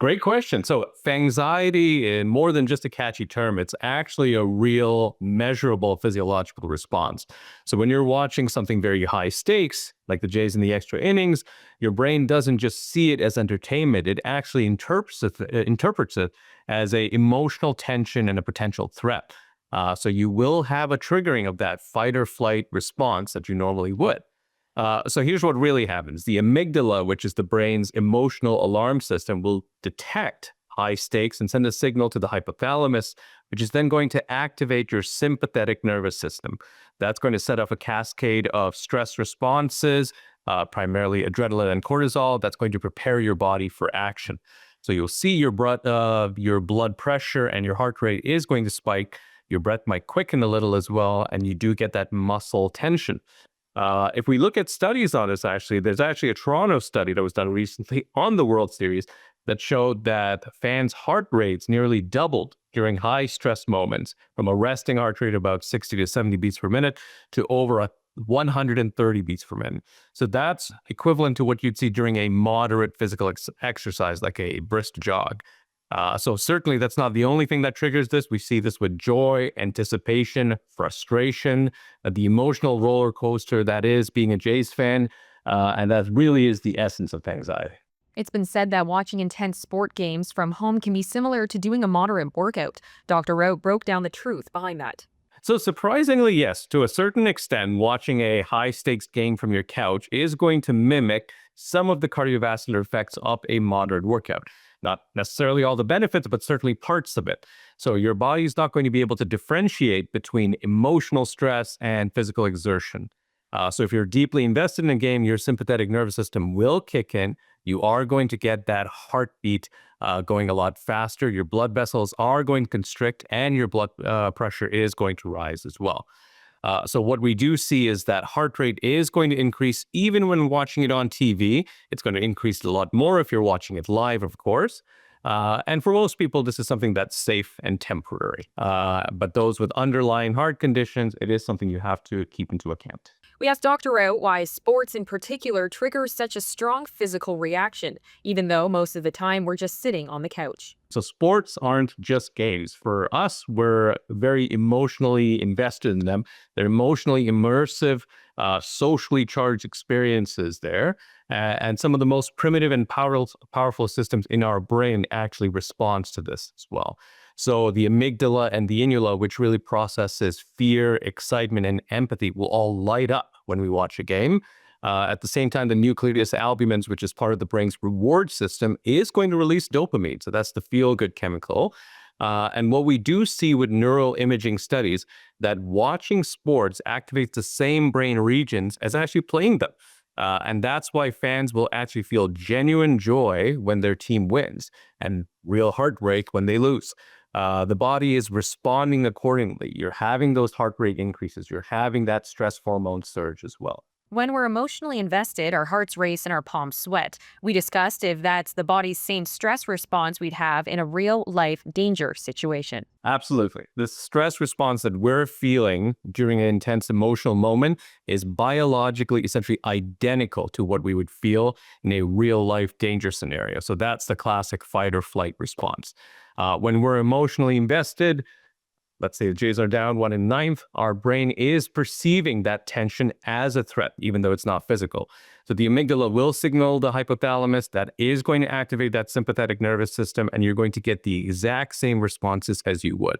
Great question. So, anxiety is more than just a catchy term. It's actually a real measurable physiological response. So, when you're watching something very high stakes, like the Jays in the extra innings, your brain doesn't just see it as entertainment. It actually interprets it as a emotional tension and a potential threat. So, you will have a triggering of that fight or flight response that you normally would. So here's what really happens. The amygdala, which is the brain's emotional alarm system, will detect high stakes and send a signal to the hypothalamus, which is then going to activate your sympathetic nervous system. That's going to set off a cascade of stress responses, primarily adrenaline and cortisol. That's going to prepare your body for action. So you'll see your blood pressure and your heart rate is going to spike. Your breath might quicken a little as well, and you do get that muscle tension. If we look at studies on this, there's actually a Toronto study that was done recently on the World Series that showed that fans' heart rates nearly doubled during high stress moments from a resting heart rate of about 60 to 70 beats per minute to over 130 beats per minute. So that's equivalent to what you'd see during a moderate physical exercise, like a brisk jog. So certainly that's not the only thing that triggers this. We see this with joy, anticipation, frustration, the emotional roller coaster that is being a Jays fan. And that really is the essence of anxiety. It's been said that watching intense sport games from home can be similar to doing a moderate workout. Dr. Rout broke down the truth behind that. So surprisingly, yes, to a certain extent, watching a high stakes game from your couch is going to mimic some of the cardiovascular effects of a moderate workout. Not necessarily all the benefits, but certainly parts of it. So your body's not going to be able to differentiate between emotional stress and physical exertion. So if you're deeply invested in a game, your sympathetic nervous system will kick in. You are going to get that heartbeat going a lot faster. Your blood vessels are going to constrict, and your blood pressure is going to rise as well. So what we do see is that heart rate is going to increase even when watching it on TV. It's going to increase a lot more if you're watching it live, of course. And for most people, this is something that's safe and temporary. But those with underlying heart conditions, it is something you have to keep into account. We asked Dr. Rout why sports in particular triggers such a strong physical reaction, even though most of the time we're just sitting on the couch. So sports aren't just games. For us, we're very emotionally invested in them. They're emotionally immersive, socially charged experiences there. And some of the most primitive and powerful systems in our brain actually responds to this as well. So the amygdala and the innula, which really processes fear, excitement, and empathy, will all light up when we watch a game. At the same time, the nucleus albumins, which is part of the brain's reward system, is going to release dopamine. So that's the feel-good chemical. And what we do see with neural imaging studies, that watching sports activates the same brain regions as actually playing them. And that's why fans will actually feel genuine joy when their team wins and real heartbreak when they lose. The body is responding accordingly. You're having those heart rate increases. You're having that stress hormone surge as well. When we're emotionally invested, our hearts race and our palms sweat. We discussed if that's the body's same stress response we'd have in a real life danger situation. Absolutely. The stress response that we're feeling during an intense emotional moment is biologically essentially identical to what we would feel in a real life danger scenario. So that's the classic fight or flight response. When we're emotionally invested, let's say the Jays are down 1 in ninth, our brain is perceiving that tension as a threat, even though it's not physical. So the amygdala will signal the hypothalamus that is going to activate that sympathetic nervous system, and you're going to get the exact same responses as you would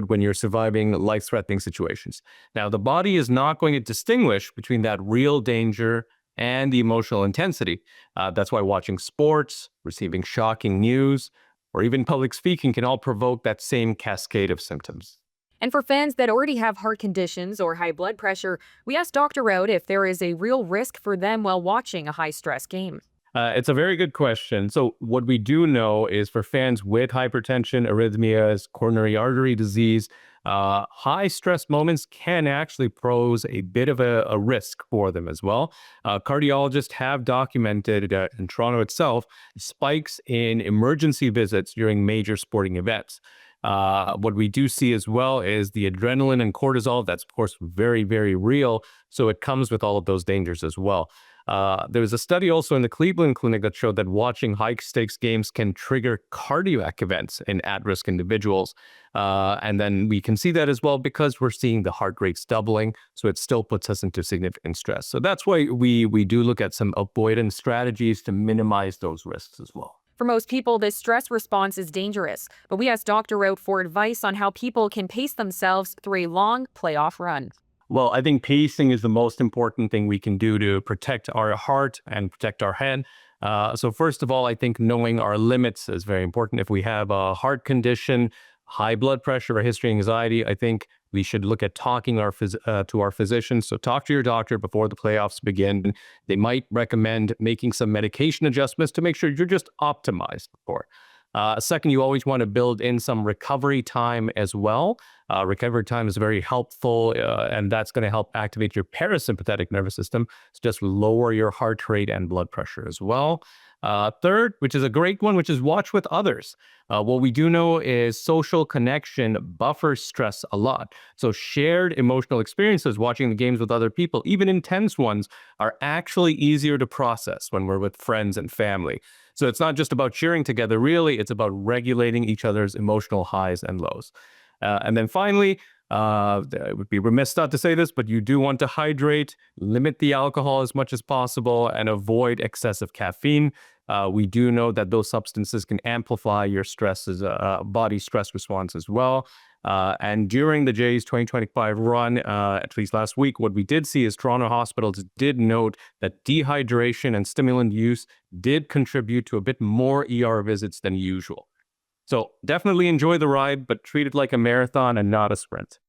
when you're surviving life-threatening situations. Now, the body is not going to distinguish between that real danger and the emotional intensity. That's why watching sports, receiving shocking news, or even public speaking can all provoke that same cascade of symptoms. And for fans that already have heart conditions or high blood pressure, we asked Dr. Rout if there is a real risk for them while watching a high-stress game. It's a very good question. So what we do know is for fans with hypertension, arrhythmias, coronary artery disease, high stress moments can actually pose a bit of a risk for them as well. Cardiologists have documented in Toronto itself spikes in emergency visits during major sporting events. What we do see as well is the adrenaline and cortisol. That's, of course, very, very real. So it comes with all of those dangers as well. There was a study also in the Cleveland Clinic that showed that watching high stakes games can trigger cardiac events in at-risk individuals. And then we can see that as well because we're seeing the heart rates doubling. So it still puts us into significant stress. So that's why we do look at some avoidance strategies to minimize those risks as well. For most people, this stress response is dangerous, but we asked Dr. Out for advice on how people can pace themselves through a long playoff run. Well, I think pacing is the most important thing we can do to protect our heart and protect our head. So first of all, I think knowing our limits is very important. If we have a heart condition, high blood pressure, or history of anxiety, I think we should look at talking to our physician. So talk to your doctor before the playoffs begin. They might recommend making some medication adjustments to make sure you're just optimized for. Second, you always want to build in some recovery time as well. Recovery time is very helpful, and that's going to help activate your parasympathetic nervous system. So just lower your heart rate and blood pressure as well. Third, which is a great one, which is watch with others. What we do know is social connection buffers stress a lot. So shared emotional experiences, watching the games with other people, even intense ones, are actually easier to process when we're with friends and family. So it's not just about cheering together, really, it's about regulating each other's emotional highs and lows. And then finally, it would be remiss not to say this, but you do want to hydrate, limit the alcohol as much as possible, and avoid excessive caffeine. We do know that those substances can amplify your body stress response as well. And during the Jays 2025 run, at least last week, what we did see is Toronto hospitals did note that dehydration and stimulant use did contribute to a bit more ER visits than usual. So definitely enjoy the ride, but treat it like a marathon and not a sprint.